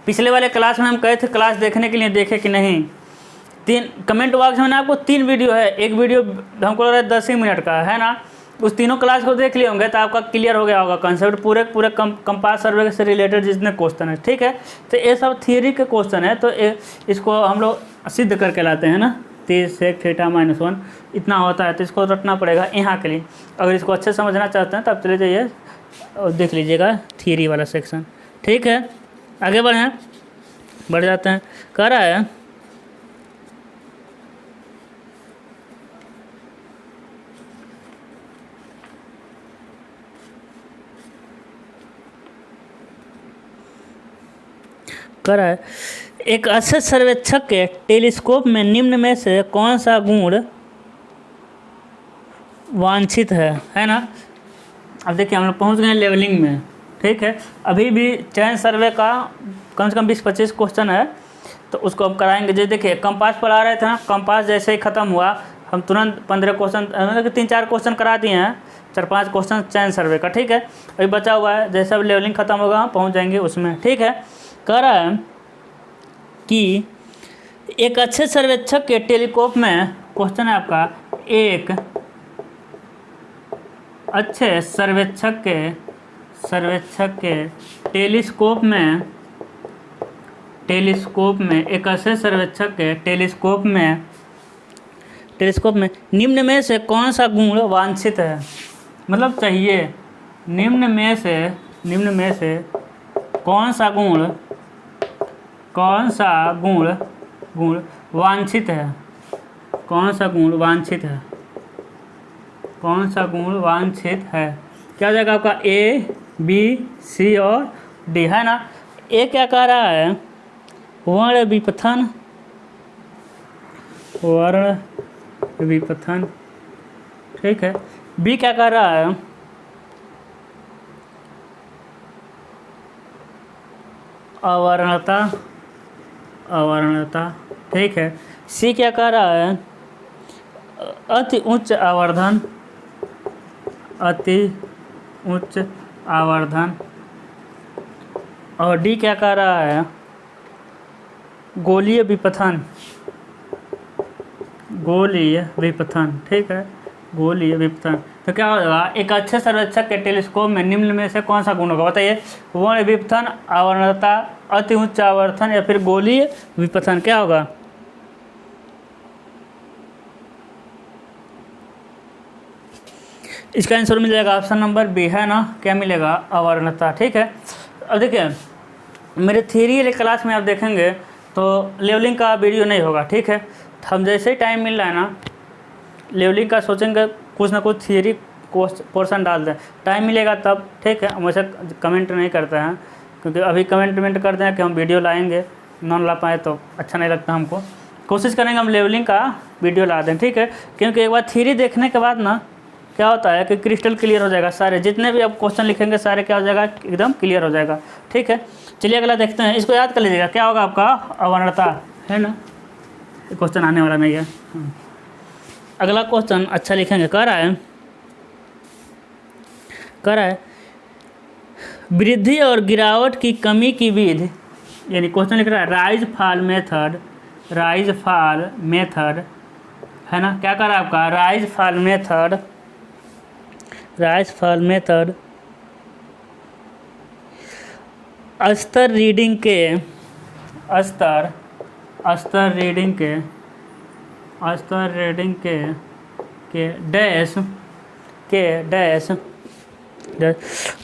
पिछले वाले क्लास में हम कहे थे क्लास देखने के लिए, देखे कि नहीं, तीन कमेंट बॉक्स में ना आपको 3 वीडियो है, एक वीडियो हमको लग रहा है 10 ही मिनट का है ना, उस तीनों क्लास को देख लिए होंगे तो आपका क्लियर हो गया होगा कंसेप्ट, पूरे कंपास सर्वे से रिलेटेड जितने क्वेश्चन है, ठीक है। तो ये सब थियरी के क्वेश्चन है, तो इसको हम लोग सिद्ध करके लाते हैं ना, 30 सेक थीटा माइनस 1 इतना होता है, तो इसको रटना पड़ेगा यहाँ के लिए। अगर इसको अच्छे समझना चाहते हैं तो आप चले जाइए और देख लीजिएगा थियरी वाला सेक्शन, ठीक है। आगे बढ़ जाते हैं। कह रहा है एक अच्छे सर्वेक्षक के टेलीस्कोप में निम्न में से कौन सा गुण वांछित है ना। अब देखिए हम लोग पहुंच गए लेवलिंग में, ठीक है। अभी भी चयन सर्वे का कम से कम 20-25 क्वेश्चन है, तो उसको हम कराएंगे। जैसे देखिए कंपास पर आ रहे थे ना, कंपास जैसे ही ख़त्म हुआ हम तुरंत 15 क्वेश्चन, 3-4 क्वेश्चन करा दिए हैं, 4-5 क्वेश्चन चयन सर्वे का, ठीक है। अभी बचा हुआ है, जैसे अब लेवलिंग ख़त्म होगा हम पहुँच जाएंगे उसमें, ठीक है। कह रहा है कि एक अच्छे सर्वेक्षक के टेलीस्कोप में, क्वेश्चन है आपका, एक अच्छे सर्वेक्षक के टेलीस्कोप में एक अच्छे सर्वेक्षक के टेलीस्कोप में निम्न में से कौन सा गुण वांछित है, मतलब चाहिए, निम्न में से कौन सा गुण वांछित है, कौन सा गुण वांछित है। क्या हो जाएगा आपका ए बी सी और डी, है ना। ए क्या कह रहा है, वर्ण विपथन, ठीक है। बी क्या कह रहा है, अवर्णता, ठीक है। सी क्या कह रहा है, अति उच्च आवर्धन, और डी क्या कह रहा है, गोलीय विपथन, ठीक है, गोलीय विपथन। तो क्या होगा, एक अच्छे सर्वेक्षक के टेलीस्कोप में निम्न में से कौन सा गुण होगा, बताइए, वर्ण विपथन, आवर्णता, अति उच्च आवर्धन या फिर गोलीय विपथन, क्या होगा। इसका आंसर मिल जाएगा ऑप्शन नंबर बी, है ना, क्या मिलेगा, अवर्णता, ठीक है। अब देखिए मेरे थियरी वाले क्लास में आप देखेंगे तो लेवलिंग का वीडियो नहीं होगा, ठीक है। हम जैसे ही टाइम मिल रहा है ना, लेवलिंग का सोचेंगे कुछ ना कुछ थियरी पोर्शन डाल दें, टाइम मिलेगा तब, ठीक है। हम वैसे कमेंट नहीं करते हैं क्योंकि अभी कमेंट कर दें कि हम वीडियो लाएंगे, नॉन ला पाए तो अच्छा नहीं लगता हमको। कोशिश करेंगे हम लेवलिंग का वीडियो ला दें, ठीक है। क्योंकि एक बार थ्योरी देखने के बाद ना क्या होता है कि क्रिस्टल क्लियर हो जाएगा, सारे जितने भी आप क्वेश्चन लिखेंगे सारे क्या हो जाएगा, एकदम क्लियर हो जाएगा, ठीक है। चलिए अगला देखते हैं, इसको याद कर लीजिएगा, क्या होगा आपका अवनरता, है ना, क्वेश्चन आने वाला नहीं है। अगला क्वेश्चन अच्छा लिखेंगे, कह रहा है वृद्धि और गिरावट की कमी की विधि, यानी क्वेश्चन लिख रहा है राइज फॉल मेथड, है ना, क्या कर रहा है आपका राइज फॉल मेथड स्तर रीडिंग के डैश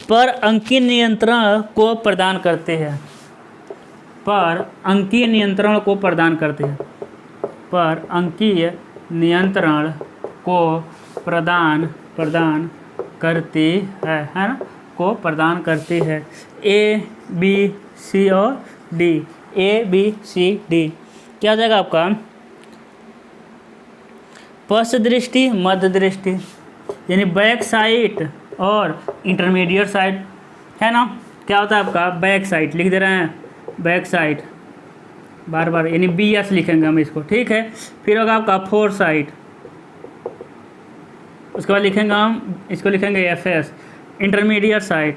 पर अंकीय नियंत्रण को प्रदान करते हैं, पर अंकीय नियंत्रण को प्रदान करती है, है ना, को प्रदान करती है। A B C और D, A B C D क्या हो जाएगा आपका पश्च दृष्टि, मध्य दृष्टि, यानी बैक साइड और इंटरमीडिएट साइड, है ना। क्या होता है आपका बैक साइड, लिख दे रहे हैं बैक साइड बार बार, यानी BS लिखेंगे हम इसको, ठीक है। फिर होगा आपका फोर साइड, उसके बाद लिखेंगे हम इसको लिखेंगे FS, इंटरमीडिएट साइड,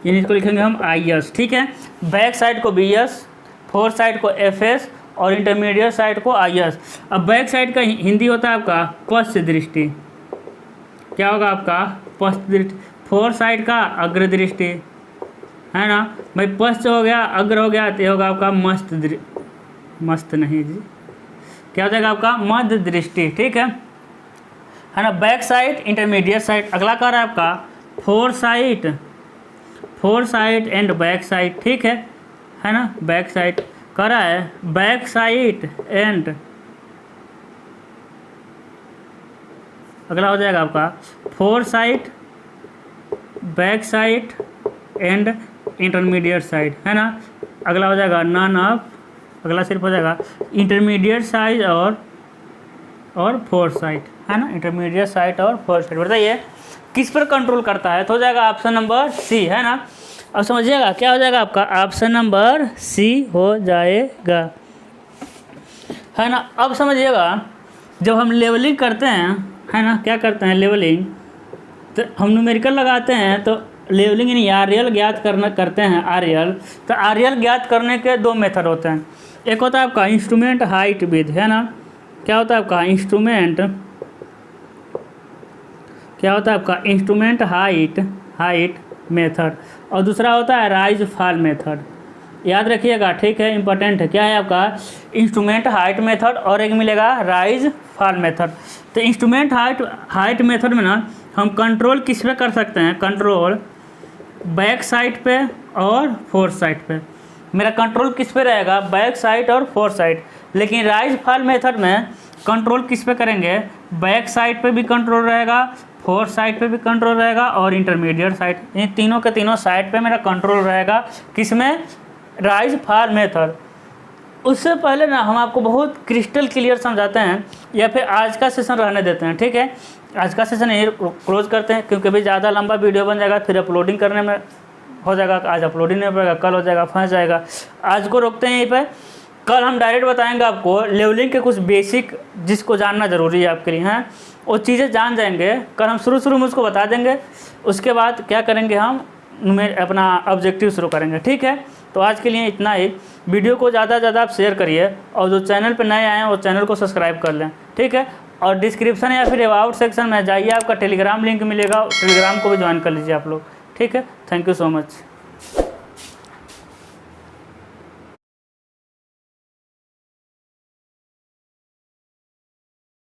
यानी इसको लिखेंगे हम IS, ठीक है। बैक साइड को BS, फोर साइड को FS और इंटरमीडिएट साइड को IS। अब बैक साइड का हिंदी होता है आपका पश्च दृष्टि, क्या होगा आपका पश्च दृष्टि, फोर साइड का अग्र दृष्टि, है ना भाई, पश्च हो गया अग्र हो गया, तो ये होगा आपका मस्त नहीं जी, क्या हो जाएगा आपका मध्य दृष्टि, ठीक है ना। Back side, intermediate side. अगला कह रहा है आपका four side and back side, ठीक है ना। बैक साइड कह रहा है बैक साइड एंड, अगला हो जाएगा आपका four side, back side and intermediate side, है ना। अगला हो जाएगा नन ऑफ, अगला सिर्फ हो जाएगा इंटरमीडिएट साइड और फोर साइड, है ना, इंटरमीडिएट साइड और फोर साइड। बताइए किस पर कंट्रोल करता है, तो हो जाएगा ऑप्शन नंबर C, है ना। अब समझिएगा क्या हो जाएगा आपका ऑप्शन नंबर C हो जाएगा, है ना। अब समझिएगा जब हम लेवलिंग करते हैं, है ना, क्या करते हैं लेवलिंग, तो हम न्यूमेरिकल लगाते हैं, तो लेवलिंग यानी आरएल ज्ञात करते हैं आरएल। तो आरएल ज्ञात करने के दो मेथड होते हैं, एक होता है आपका इंस्ट्रूमेंट हाइट विद, है ना, क्या होता है आपका इंस्ट्रूमेंट हाइट मेथड, और दूसरा होता है राइज फॉल मेथड। याद रखिएगा, ठीक है, इंपॉर्टेंट है। क्या है आपका इंस्ट्रूमेंट हाइट मेथड और एक मिलेगा राइज फॉल मेथड। तो इंस्ट्रूमेंट हाइट मेथड में ना हम कंट्रोल किस पे कर सकते हैं, कंट्रोल बैक साइड पे और फोर साइड पे। मेरा कंट्रोल किस पे रहेगा, बैक साइड और फोर साइड। लेकिन राइज फॉल मेथड में कंट्रोल किस पे करेंगे, बैक साइड पे भी कंट्रोल रहेगा, फोर साइड पे भी कंट्रोल रहेगा और इंटरमीडिएट साइड, इन तीनों के तीनों साइड पे मेरा कंट्रोल रहेगा। किसमें, राइज फॉल मेथड। उससे पहले ना हम आपको बहुत क्रिस्टल क्लियर समझाते हैं, या फिर आज का सेशन रहने देते हैं, ठीक है। आज का सेशन यही क्लोज करते हैं, क्योंकि अभी ज़्यादा लंबा वीडियो बन जाएगा, फिर अपलोडिंग करने में हो जाएगा, आज अपलोडिंग नहीं हो पाएगा, कल हो जाएगा, फंस जाएगा। आज को रोकते हैं यहीं पर, कल हम डायरेक्ट बताएंगे आपको लेवलिंग के कुछ बेसिक जिसको जानना ज़रूरी है आपके लिए, हैं वो चीज़ें जान जाएंगे। कल हम शुरू में उसको बता देंगे, उसके बाद क्या करेंगे हम अपना ऑब्जेक्टिव शुरू करेंगे, ठीक है। तो आज के लिए इतना ही। वीडियो को ज़्यादा से ज़्यादा आप शेयर करिए, और जो चैनल पर नए आए हैं वो चैनल को सब्सक्राइब कर लें, ठीक है। और डिस्क्रिप्शन या फिर अबाउट सेक्शन में जाइए, आपका टेलीग्राम लिंक मिलेगा, टेलीग्राम को भी ज्वाइन कर लीजिए आप लोग, ठीक है। Thank you so much.